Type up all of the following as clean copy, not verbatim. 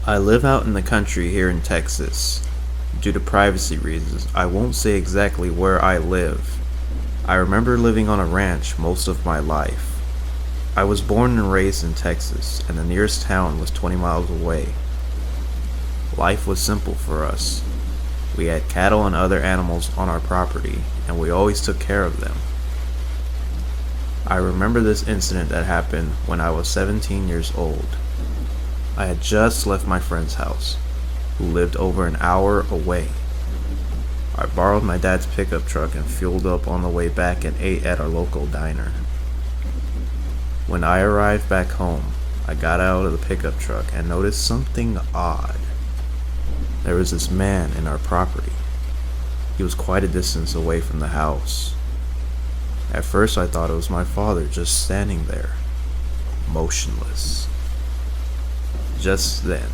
I live out in the country here in Texas. Due to privacy reasons, I won't say exactly where I live. I remember living on a ranch most of my life. I was born and raised in Texas, and the nearest town was 20 miles away. Life was simple for us. We had cattle and other animals on our property, and we always took care of them. I remember this incident that happened when I was 17 years old. I had just left my friend's house, who lived over an hour away. I borrowed my dad's pickup truck and fueled up on the way back and ate at our local diner. When I arrived back home, I got out of the pickup truck and noticed something odd. There was this man in our property. He was quite a distance away from the house. At first I thought it was my father just standing there, motionless. Just then,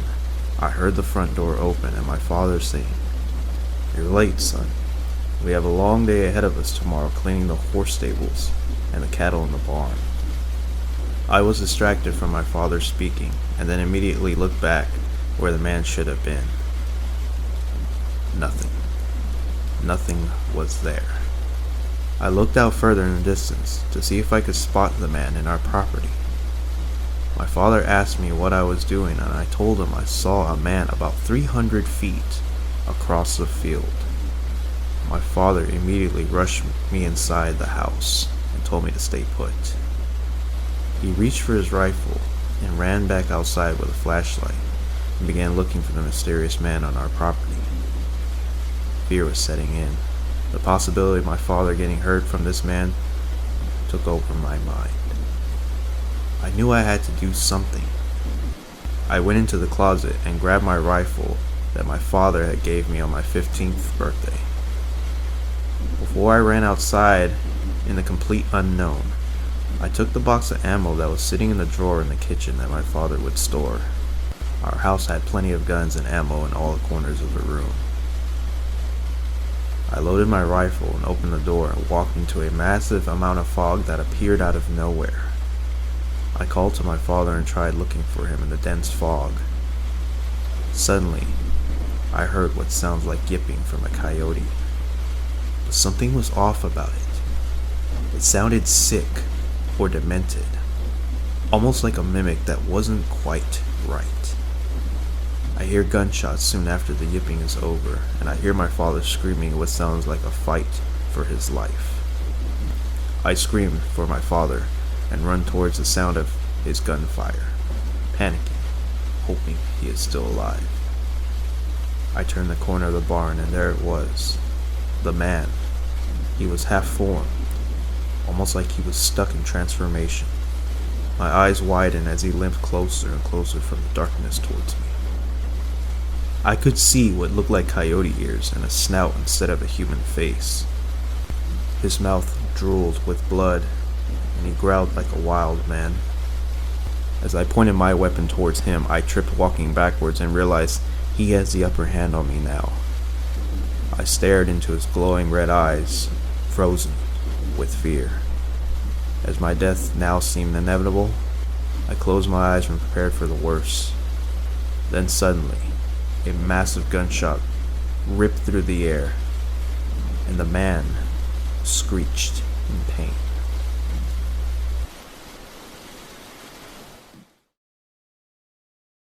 I heard the front door open and my father saying, "You're late, son. We have a long day ahead of us tomorrow cleaning the horse stables and the cattle in the barn." I was distracted from my father speaking and then immediately looked back where the man should have been. Nothing. Nothing was there. I looked out further in the distance to see if I could spot the man in our property. My father asked me what I was doing, and I told him I saw a man about 300 feet across the field. My father immediately rushed me inside the house and told me to stay put. He reached for his rifle and ran back outside with a flashlight and began looking for the mysterious man on our property. Fear was setting in. The possibility of my father getting hurt from this man took over my mind. I knew I had to do something. I went into the closet and grabbed my rifle that my father had gave me on my 15th birthday. Before I ran outside in the complete unknown, I took the box of ammo that was sitting in the drawer in the kitchen that my father would store. Our house had plenty of guns and ammo in all the corners of the room. I loaded my rifle and opened the door and walked into a massive amount of fog that appeared out of nowhere. I called to my father and tried looking for him in the dense fog. Suddenly, I heard what sounds like yipping from a coyote. But something was off about it. It sounded sick or demented, almost like a mimic that wasn't quite right. I hear gunshots soon after the yipping is over, and I hear my father screaming what sounds like a fight for his life. I scream for my father and run towards the sound of his gunfire, panicking, hoping he is still alive. I turn the corner of the barn and there it was, the man. He was half-formed, almost like he was stuck in transformation. My eyes widened as he limped closer and closer from the darkness towards me. I could see what looked like coyote ears and a snout instead of a human face. His mouth drooled with blood, and he growled like a wild man. As I pointed my weapon towards him, I tripped walking backwards and realized he has the upper hand on me now. I stared into his glowing red eyes, frozen with fear. As my death now seemed inevitable, I closed my eyes and prepared for the worst. Then suddenly, a massive gunshot ripped through the air, and the man screeched in pain.